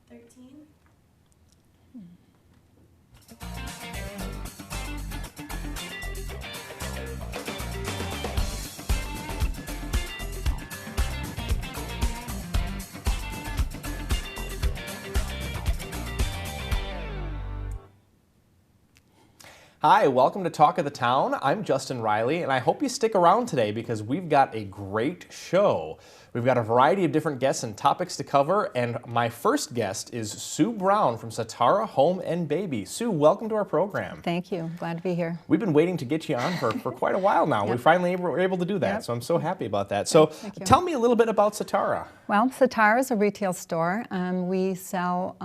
13. Hi, welcome to Talk of the Town. I'm Justin Riley, and I hope you stick around today because we've got a great show. We've got a variety of different guests and topics to cover, and my first guest is Sue Brown from Satara Home and Baby. Sue, welcome to our program. Thank you. Glad to be here. We've been waiting to get you on for quite a while now. Yep. We finally were able to do that, Yep. so I'm so happy about that. So tell me a little bit about Satara. Well, Satara is a retail store. We sell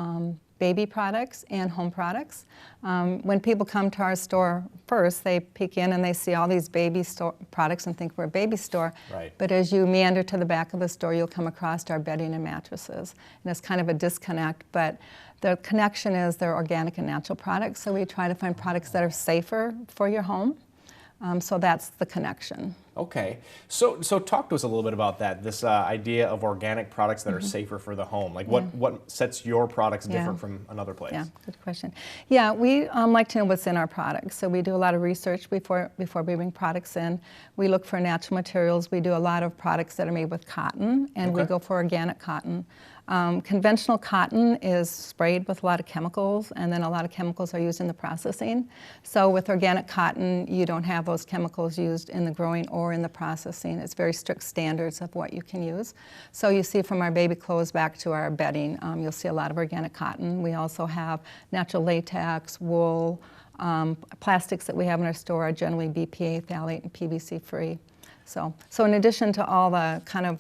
baby products and home products. When people come to our store first, they peek in and they see all these baby products and think we're a baby store. Right. But as you meander to the back of the store, you'll come across our bedding and mattresses. And it's kind of a disconnect, but the connection is they're organic and natural products. So we try to find products that are safer for your home. So that's the connection. Okay, so talk to us a little bit about that, this idea of organic products that are safer for the home. Like what sets your products different from another place? Yeah, good question. Yeah, we like to know what's in our products. So we do a lot of research before we bring products in. We look for natural materials. We do a lot of products that are made with cotton, and we go for organic cotton. Conventional cotton is sprayed with a lot of chemicals, and then a lot of chemicals are used in the processing. So with organic cotton, you don't have those chemicals used in the growing or in the processing. It's very strict standards of what you can use. So you see from our baby clothes back to our bedding, you'll see a lot of organic cotton. We also have natural latex, wool. Plastics that we have in our store are generally BPA, phthalate, and PVC free. So in addition to all the kind of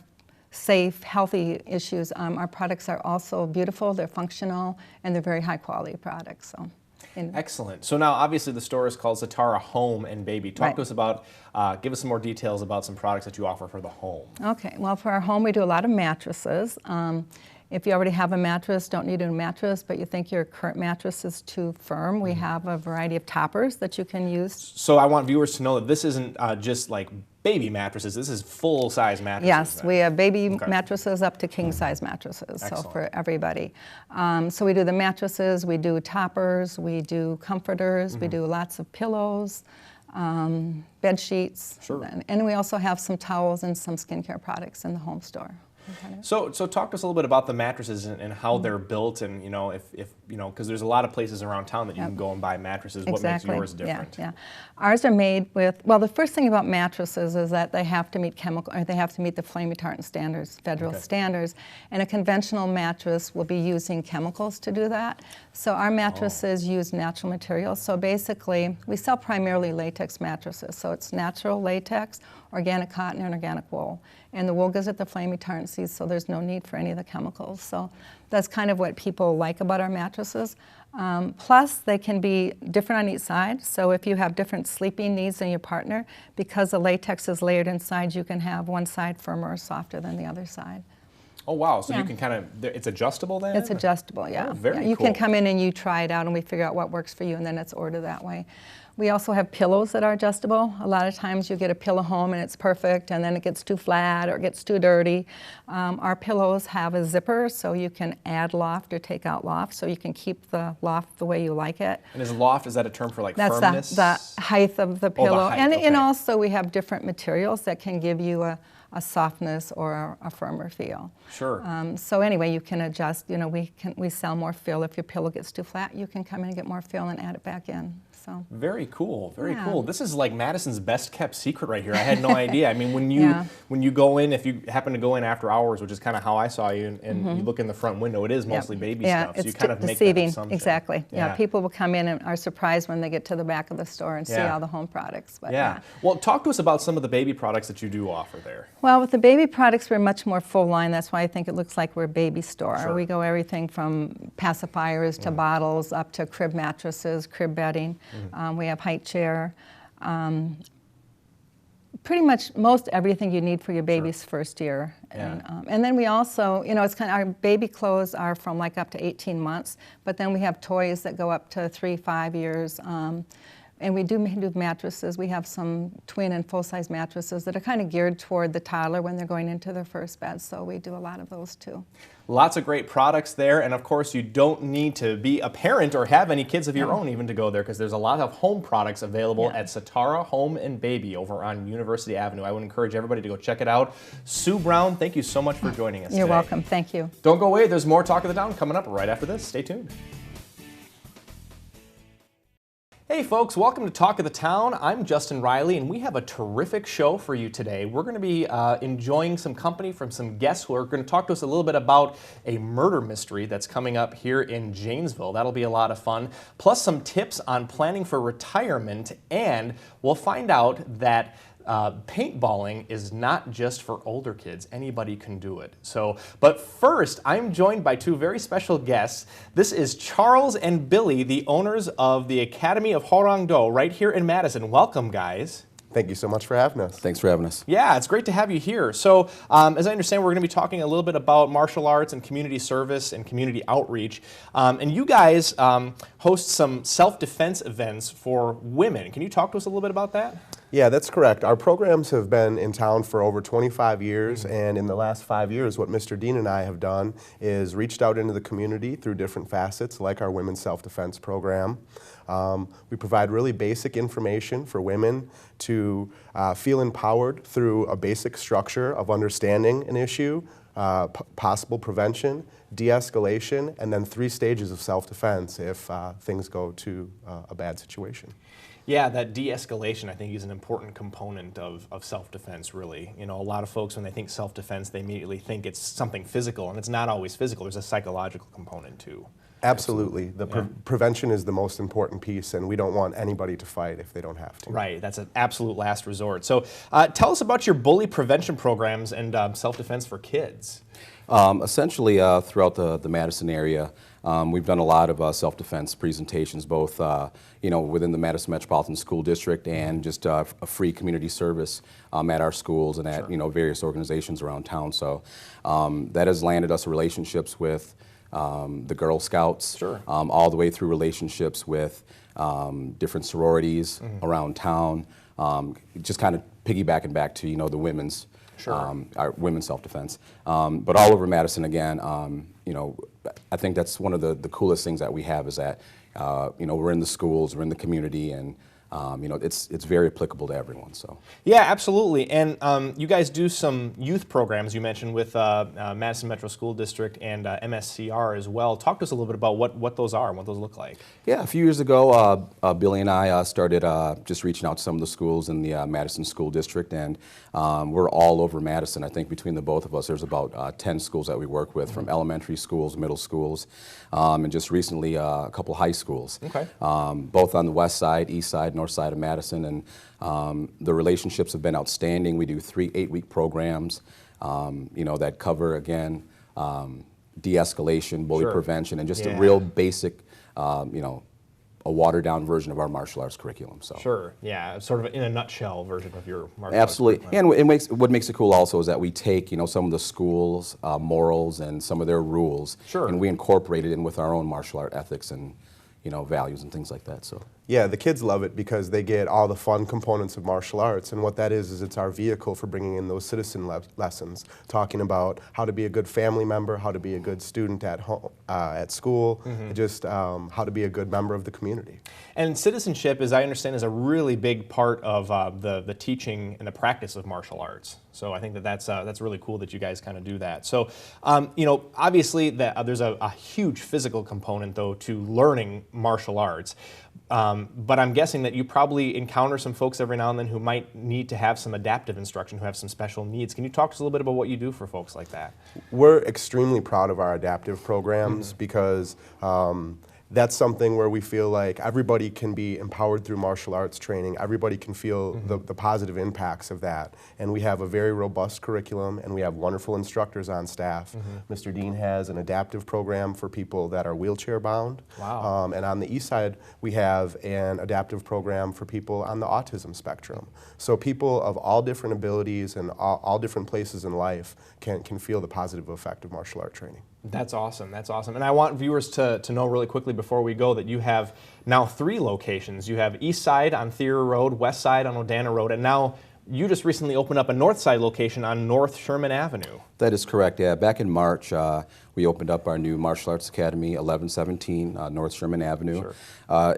safe, healthy issues, our products are also beautiful, they're functional, and they're very high quality products. So, excellent. So now obviously the store is called Satara Home and Baby. Talk to us about, give us some more details about some products that you offer for the home. Okay, well for our home we do a lot of mattresses. If you already have a mattress, don't need a new mattress, but you think your current mattress is too firm, we have a variety of toppers that you can use. So I want viewers to know that this isn't just like baby mattresses, this is full-size mattresses. Yes, then. we have baby mattresses up to king-size mattresses, Excellent. so for everybody. So we do the mattresses, we do toppers, we do comforters, we do lots of pillows, bed sheets, and we also have some towels and some skincare products in the home store. So talk to us a little bit about the mattresses and how they're built, and if because there's a lot of places around town that you can go and buy mattresses. Exactly. What makes yours different? Yeah. Ours are made with, well, the first thing about mattresses is that they have to meet they have to meet the flame retardant standards, federal standards, and a conventional mattress will be using chemicals to do that. So our mattresses use natural materials. So basically, we sell primarily latex mattresses. So it's natural latex, organic cotton, and organic wool. And the wool gives it the flame retardancy, so there's no need for any of the chemicals. So that's kind of what people like about our mattresses. Plus, they can be different on each side. So if you have different sleeping needs than your partner, because the latex is layered inside, you can have one side firmer or softer than the other side. Oh wow, so you can kind of, it's adjustable then? It's adjustable, yeah. Oh, very You cool. can come in and you try it out and we figure out what works for you, and then it's ordered that way. We also have pillows that are adjustable. A lot of times you get a pillow home and it's perfect, and then it gets too flat or it gets too dirty. Our pillows have a zipper, so you can add loft or take out loft, so you can keep the loft the way you like it. And is loft, is that a term for like That's firmness? That's the height of the pillow. Oh, the height, And also we have different materials that can give you a softness or a firmer feel. Sure. So anyway, you can adjust. We sell more fill. If your pillow gets too flat, you can come in and get more fill and add it back in. So very cool, very cool. This is like Madison's best kept secret right here. I had no idea. I mean, when you go in, if you happen to go in after hours, which is kind of how I saw you, and you look in the front window, it is mostly baby stuff. So you kind of make that assumption. Exactly. Yeah, people will come in and are surprised when they get to the back of the store and see all the home products. But, Well, talk to us about some of the baby products that you do offer there. Well, with the baby products, we're much more full line. That's why I think it looks like we're a baby store. Sure. We go everything from pacifiers to bottles up to crib mattresses, crib bedding. We have height chair. Pretty much most everything you need for your baby's first year. And then we also, it's kind of, our baby clothes are from like up to 18 months, but then we have toys that go up to 3-5 years. And we do mattresses. We have some twin and full-size mattresses that are kind of geared toward the toddler when they're going into their first bed, so we do a lot of those too. Lots of great products there, and of course you don't need to be a parent or have any kids of your own even to go there, because there's a lot of home products available at Satara Home and Baby over on University Avenue. I would encourage everybody to go check it out. Sue Brown, thank you so much for joining us You're today. welcome. Thank you. Don't go away. There's more Talk of the Town coming up right after this. Stay tuned. Hey folks, welcome to Talk of the Town. I'm Justin Riley, and we have a terrific show for you today. We're going to be enjoying some company from some guests who are going to talk to us a little bit about a murder mystery that's coming up here in Janesville. That'll be a lot of fun, plus some tips on planning for retirement, and we'll find out that paintballing is not just for older kids. Anybody can do it. But first, I'm joined by two very special guests. This is Charles and Billy, the owners of the Academy of Hwarangdo right here in Madison. Welcome, guys. Thank you so much for having us. Thanks for having us. Yeah, it's great to have you here. So, as I understand, we're going to be talking a little bit about martial arts and community service and community outreach. And you guys host some self-defense events for women. Can you talk to us a little bit about that? Yeah, that's correct. Our programs have been in town for over 25 years, and in the last 5 years, what Mr. Dean and I have done is reached out into the community through different facets, like our Women's Self-Defense program. We provide really basic information for women to feel empowered through a basic structure of understanding an issue, possible prevention, de-escalation, and then 3 stages of self-defense if things go to a bad situation. Yeah, that de-escalation, I think, is an important component of self-defense, really. You know, a lot of folks, when they think self-defense, they immediately think it's something physical, and it's not always physical. There's a psychological component, too. Absolutely. The prevention is the most important piece, and we don't want anybody to fight if they don't have to. Right. That's an absolute last resort. So tell us about your bully prevention programs and self-defense for kids. Essentially, throughout the Madison area, we've done a lot of self-defense presentations, both within the Madison Metropolitan School District and just a free community service at our schools and at various organizations around town. So that has landed us relationships with the Girl Scouts, all the way through relationships with different sororities around town, just kind of piggybacking back to the women's. Our women's self-defense. But all over Madison, again, I think that's one of the coolest things that we have is that, we're in the schools, we're in the community, and it's very applicable to everyone. So. Yeah, absolutely. And you guys do some youth programs, you mentioned, with Madison Metro School District and MSCR as well. Talk to us a little bit about what those are and what those look like. Yeah, a few years ago, Billy and I started just reaching out to some of the schools in the Madison School District, and we're all over Madison. I think between the both of us, there's about 10 schools that we work with, from elementary schools, middle schools, and just recently a couple high schools. Okay. Both on the west side, east side, north side of Madison, and the relationships have been outstanding. We do 3 8-week programs, that cover, again, de-escalation, bully prevention, and just a real basic, a watered-down version of our martial arts curriculum. So. Sure, yeah, sort of in a nutshell version of your martial arts. Absolutely, and what makes it cool also is that we take, some of the schools' morals and some of their rules, and we incorporate it in with our own martial art ethics and, values and things like that. So. Yeah, the kids love it because they get all the fun components of martial arts, and what that is it's our vehicle for bringing in those citizen lessons, talking about how to be a good family member, how to be a good student at home, at school, just how to be a good member of the community. And citizenship, as I understand, is a really big part of the teaching and the practice of martial arts. So I think that's really cool that you guys kind of do that. So, obviously there's a huge physical component, though, to learning martial arts. But I'm guessing that you probably encounter some folks every now and then who might need to have some adaptive instruction, who have some special needs. Can you talk to us a little bit about what you do for folks like that? We're extremely proud of our adaptive programs because that's something where we feel like everybody can be empowered through martial arts training. Everybody can feel the positive impacts of that. And we have a very robust curriculum, and we have wonderful instructors on staff. Mr. Dean has an adaptive program for people that are wheelchair bound. Wow. And on the east side, we have an adaptive program for people on the autism spectrum. So people of all different abilities and all different places in life can feel the positive effect of martial art training. That's awesome. That's awesome. And I want viewers to know really quickly before we go that you have now 3 locations. You have East Side on Theater Road, West Side on Odana Road, and now you just recently opened up a North Side location on North Sherman Avenue. That is correct, yeah. Back in March, we opened up our new Martial Arts Academy, 1117 North Sherman Avenue. Sure.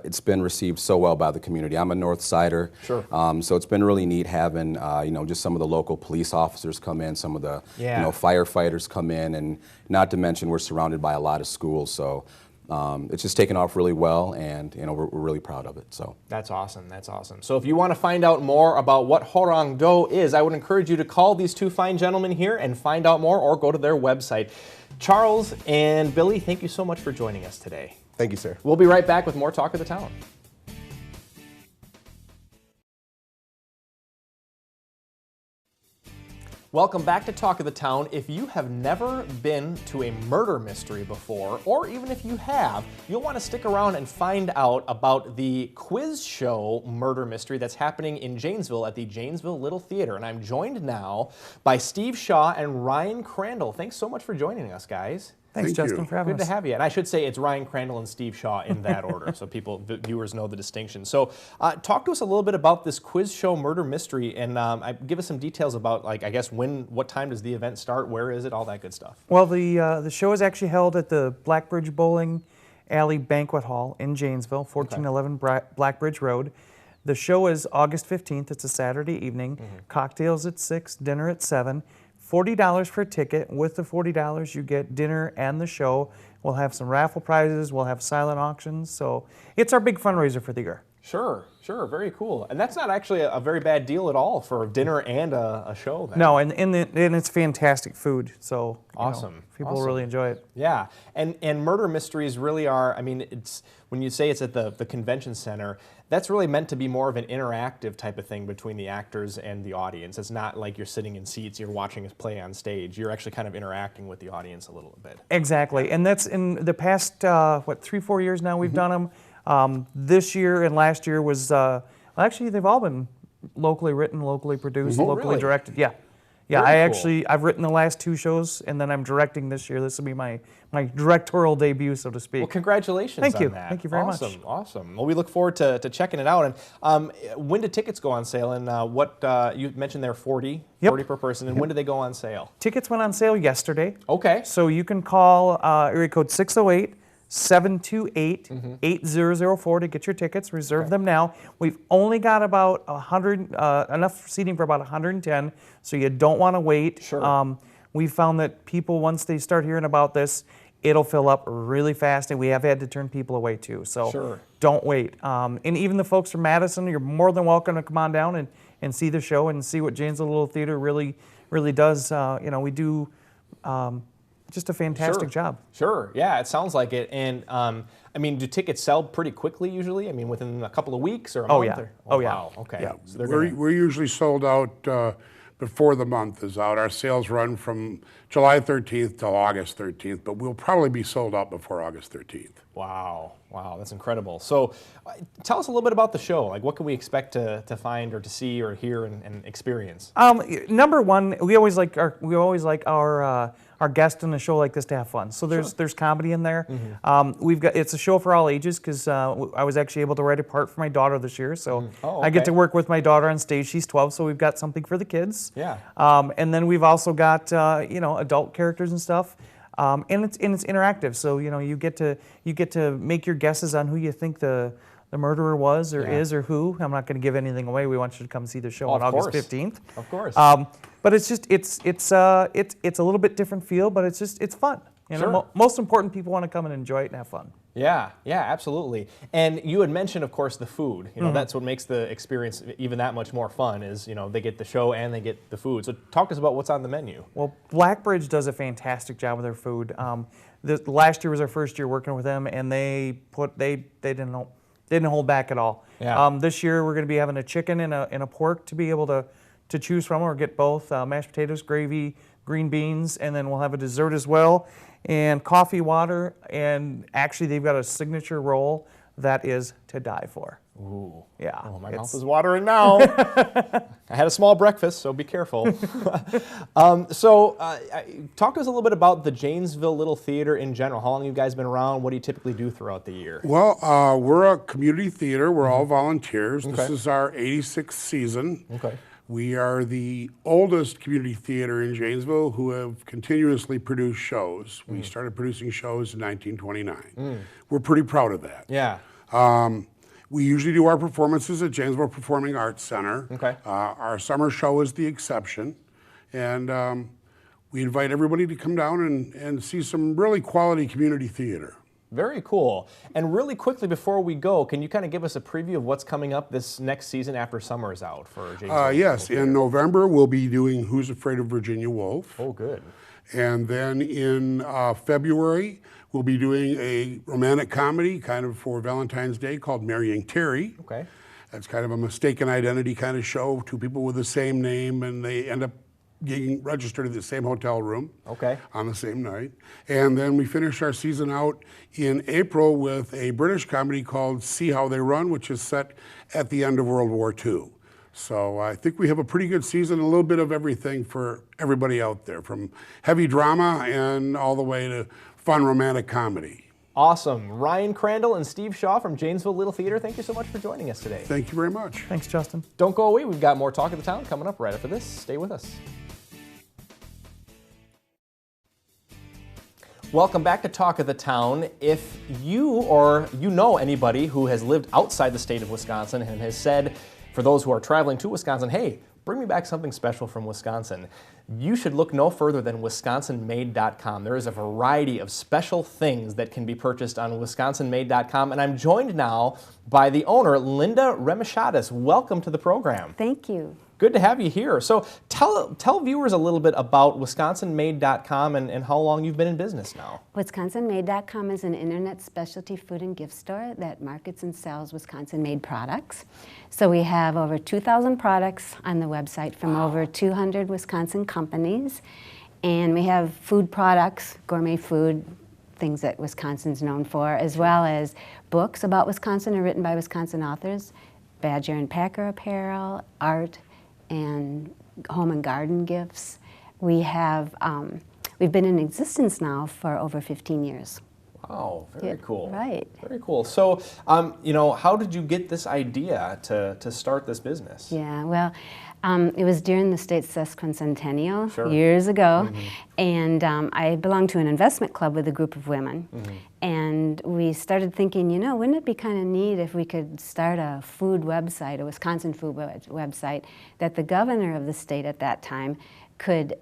It's been received so well by the community. I'm a North Sider, sure. So it's been really neat having, just some of the local police officers come in, some of the, yeah. Firefighters come in, and not to mention we're surrounded by a lot of schools, so it's just taken off really well, and we're really proud of it. So that's awesome. That's awesome. So if you want to find out more about what Horang-do is, I would encourage you to call these 2 fine gentlemen here and find out more, or go to their website. Charles and Billy, thank you so much for joining us today. Thank you, sir. We'll be right back with more Talk of the Town. Welcome back to Talk of the Town. If you have never been to a murder mystery before, or even if you have, you'll want to stick around and find out about the quiz show murder mystery that's happening in Janesville at the Janesville Little Theater. And I'm joined now by Steve Shaw and Ryan Crandall. Thanks so much for joining us, guys. Thanks, Justin, for having us. Good to have you. And I should say it's Ryan Crandall and Steve Shaw in that order, so viewers know the distinction. So talk to us a little bit about this quiz show murder mystery, and give us some details about, like, I guess, what time does the event start, where is it, all that good stuff. Well, the show is actually held at the Blackbridge Bowling Alley Banquet Hall in Janesville, 1411 Blackbridge Road. The show is August 15th. It's a Saturday evening. Cocktails at 6, dinner at 7. $40 for a ticket. With the $40, you get dinner and the show. We'll have some raffle prizes. We'll have silent auctions. So it's our big fundraiser for the year. Sure, sure, very cool. And that's not actually a very bad deal at all for dinner and a show then. No, and it's fantastic food. So awesome. People really enjoy it. Yeah, and murder mysteries really are, I mean, it's when you say it's at the convention center, that's really meant to be more of an interactive type of thing between the actors and the audience. It's not like you're sitting in seats, you're watching us play on stage. You're actually kind of interacting with the audience a little bit. Exactly, and that's in the past, 3-4 years now we've done them. This year and last year was, actually they've all been locally written, locally produced, locally directed. Yeah. Yeah, cool. I've written the last 2 shows, and then I'm directing this year. This will be my directorial debut, so to speak. Well, congratulations Thank you. on that. Thank you very much. Awesome. Well, we look forward to checking it out. And when do tickets go on sale? And you mentioned they're 40 per person. And when do they go on sale? Tickets went on sale yesterday. Okay. So you can call area code 608-728-8004 to get your tickets. Reserve them now. We've only got about 100, enough seating for about 110, so you don't want to wait. Sure. We found that people, once they start hearing about this, it'll fill up really fast, and we have had to turn people away too. So don't wait. And even the folks from Madison, you're more than welcome to come on down and see the show and see what Janesville Little Theater really does. We do just a fantastic job. Sure, yeah, it sounds like it. And I mean, do tickets sell pretty quickly usually? I mean, within a couple of weeks or a month? Yeah. Oh, yeah. Wow, okay. Yeah, So we're usually sold out before the month is out. Our sales run from July 13th till August 13th, but we'll probably be sold out before August 13th. Wow, that's incredible. So tell us a little bit about the show. Like, what can we expect to find or to see or hear and experience? Number one, we always like our guests in a show like this to have fun. So there's comedy in there. It's a show for all ages because I was actually able to write a part for my daughter this year. So I get to work with my daughter on stage. She's 12, so we've got something for the kids. Yeah. And then we've also got adult characters and stuff. And it's interactive. So you get to make your guesses on who you think the murderer was or is or who. I'm not going to give anything away. We want you to come see the show on August 15th. Of course. But it's just it's a little bit different feel, but it's fun. Most important, people want to come and enjoy it and have fun. Yeah, absolutely. And you had mentioned, of course, the food. That's what makes the experience even that much more fun is, they get the show and they get the food. So talk to us about what's on the menu. Well, Blackbridge does a fantastic job with their food. Last year was our first year working with them, and they didn't hold back at all. Yeah. This year we're going to be having a chicken and a pork to be able to choose from, or get both, mashed potatoes, gravy, green beans, and then we'll have a dessert as well, and coffee, water, and actually they've got a signature roll that is to die for. Ooh. Yeah. Oh, my mouth is watering now. I had a small breakfast, so be careful. Talk to us a little bit about the Janesville Little Theater in general. How long have you guys been around? What do you typically do throughout the year? Well, we're a community theater. We're all volunteers. This is our 86th season. Okay. We are the oldest community theater in Janesville who have continuously produced shows. We started producing shows in 1929. We're pretty proud of that. Yeah. We usually do our performances at Janesville Performing Arts Center. Okay. Our summer show is the exception. And we invite everybody to come down and see some really quality community theater. Very cool. And really quickly before we go, can you kind of give us a preview of what's coming up this next season after summer is out for Janesville? Yes, in November we'll be doing Who's Afraid of Virginia Woolf. Oh, good. And then in February, we'll be doing a romantic comedy kind of for Valentine's Day called Marrying Terry. Okay. That's kind of a mistaken identity kind of show, two people with the same name and they end up getting registered at the same hotel room on the same night. And then we finish our season out in April with a British comedy called See How They Run, which is set at the end of World War II. So I think we have a pretty good season, a little bit of everything for everybody out there, from heavy drama and all the way to fun romantic comedy. Awesome. Ryan Crandall and Steve Shaw from Janesville Little Theater, thank you so much for joining us today. Thank you very much. Thanks, Justin. Don't go away. We've got more Talk of the Town coming up right after this. Stay with us. Welcome back to Talk of the Town. If you or you know anybody who has lived outside the state of Wisconsin and has said, for those who are traveling to Wisconsin, hey, bring me back something special from Wisconsin, you should look no further than WisconsinMade.com. There is a variety of special things that can be purchased on WisconsinMade.com, and I'm joined now by the owner, Linda Remishatis. Welcome to the program. Thank you. Good to have you here. So tell viewers a little bit about WisconsinMade.com and how long you've been in business now. WisconsinMade.com is an internet specialty food and gift store that markets and sells Wisconsin-made products. So we have over 2,000 products on the website from over 200 Wisconsin companies. And we have food products, gourmet food, things that Wisconsin's known for, as well as books about Wisconsin are written by Wisconsin authors, Badger and Packer apparel, art, and home and garden gifts. We have, we've been in existence now for over 15 years. Wow, very cool. Right. Very cool. So, how did you get this idea to start this business? Yeah, well, it was during the state's sesquicentennial years ago, and I belonged to an investment club with a group of women, and we started thinking, you know, wouldn't it be kind of neat if we could start a food website, a Wisconsin food website, that the governor of the state at that time could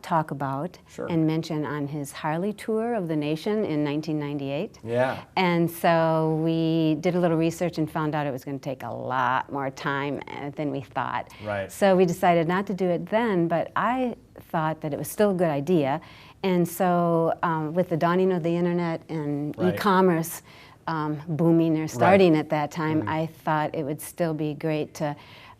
talk about and mention on his Harley tour of the nation in 1998. Yeah. And so we did a little research and found out it was going to take a lot more time than we thought. Right. So we decided not to do it then, but I thought that it was still a good idea. And so with the dawning of the internet and e-commerce booming or starting at that time, I thought it would still be great to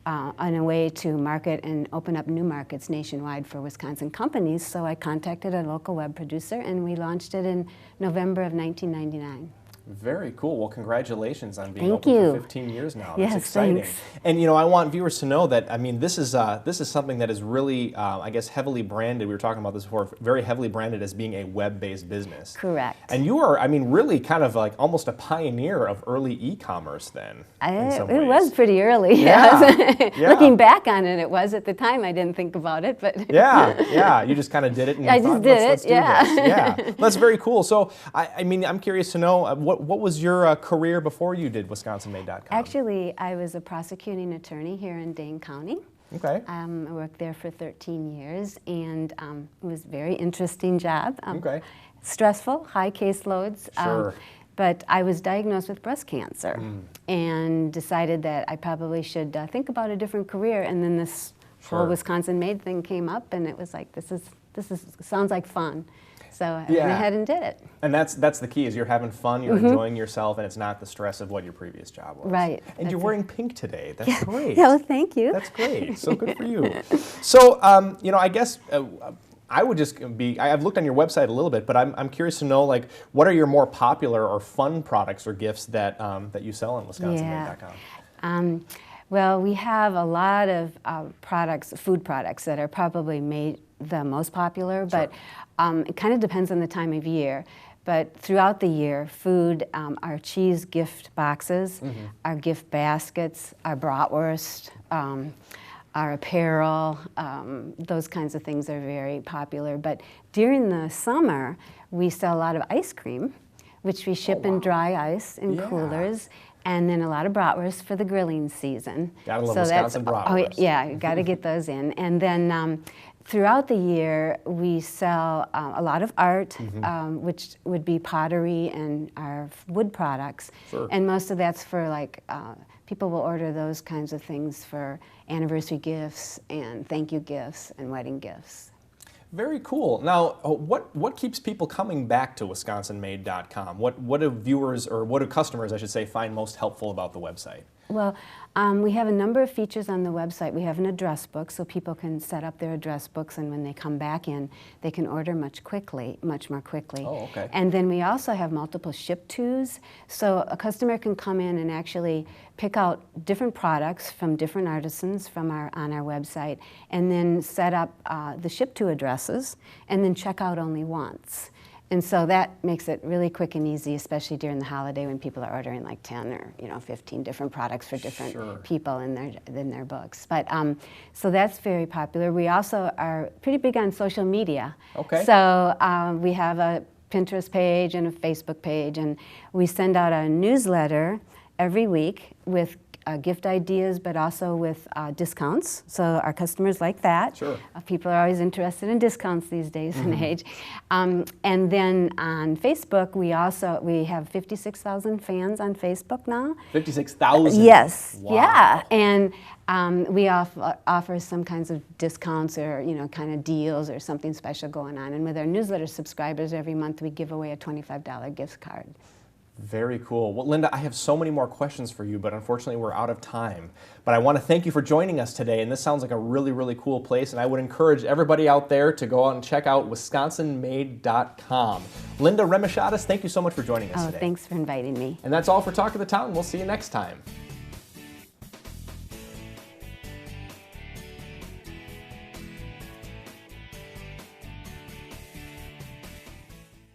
on a way to market and open up new markets nationwide for Wisconsin companies. So I contacted a local web producer and we launched it in November of 1999. Very cool. Well, congratulations on being Thank open you. for 15 years now. Yes, That's exciting. thanks. And I want viewers to know that this is something that is really, I guess, heavily branded. We were talking about this before. Very heavily branded as being a web-based business. Correct. And you are, really kind of like almost a pioneer of early e-commerce then. It was pretty early. Yeah. Yeah. Looking back on it, it was at the time. I didn't think about it, but yeah. You just kind of did it. And I thought, just did let's it. do Yeah. this. Yeah. That's very cool. So, I'm curious to know what was your career before you did WisconsinMade.com? Actually, I was a prosecuting attorney here in Dane County. Okay. I worked there for 13 years, and it was a very interesting job. Okay. Stressful, high caseloads. Sure. But I was diagnosed with breast cancer and decided that I probably should think about a different career. And then this whole Wisconsin Made thing came up, and it was like, this sounds like fun. So I went ahead and did it. And that's the key, is you're having fun, you're enjoying yourself, and it's not the stress of what your previous job was. Right. And you're wearing pink today. That's great. Yeah, well, thank you. That's great. So good for you. So, I guess I would just I've looked on your website a little bit, but I'm curious to know, like, what are your more popular or fun products or gifts that that you sell on WisconsinMade.com? Well, we have a lot of products, food products, that are probably made the most popular, but it kind of depends on the time of year. But throughout the year, food, our cheese gift boxes, our gift baskets, our bratwurst, our apparel, those kinds of things are very popular. But during the summer, we sell a lot of ice cream, which we ship in dry ice in coolers. And then a lot of bratwurst for the grilling season. Gotta love Wisconsin bratwurst. Oh, yeah, you gotta get those in. And then throughout the year, we sell a lot of art, which would be pottery and our wood products. And most of that's for, like, people will order those kinds of things for anniversary gifts and thank you gifts and wedding gifts. Very cool. Now, what keeps people coming back to WisconsinMade.com? What do viewers, or what do customers, I should say, find most helpful about the website? Well, we have a number of features on the website. We have an address book, so people can set up their address books, and when they come back in, they can order much more quickly. Oh, okay. And then we also have multiple ship-tos, so a customer can come in and actually pick out different products from different artisans on our website, and then set up the ship-to addresses, and then check out only once. And so that makes it really quick and easy, especially during the holiday when people are ordering like 10 or 15 different products for different people in their books. But so that's very popular. We also are pretty big on social media. Okay. So we have a Pinterest page and a Facebook page, and we send out a newsletter every week with gift ideas, but also with discounts. So our customers like that. Sure. People are always interested in discounts these days and age. And then on Facebook, we have 56,000 fans on Facebook now. 56,000? Yes. Wow. Yeah. And we offer some kinds of discounts or kind of deals or something special going on. And with our newsletter subscribers, every month we give away a $25 gift card. Very cool. Well, Linda, I have so many more questions for you, but unfortunately we're out of time. But I want to thank you for joining us today, and this sounds like a really, really cool place, and I would encourage everybody out there to go out and check out WisconsinMade.com. Linda Remishatis, thank you so much for joining us today. Thanks for inviting me. And that's all for Talk of the Town. We'll see you next time.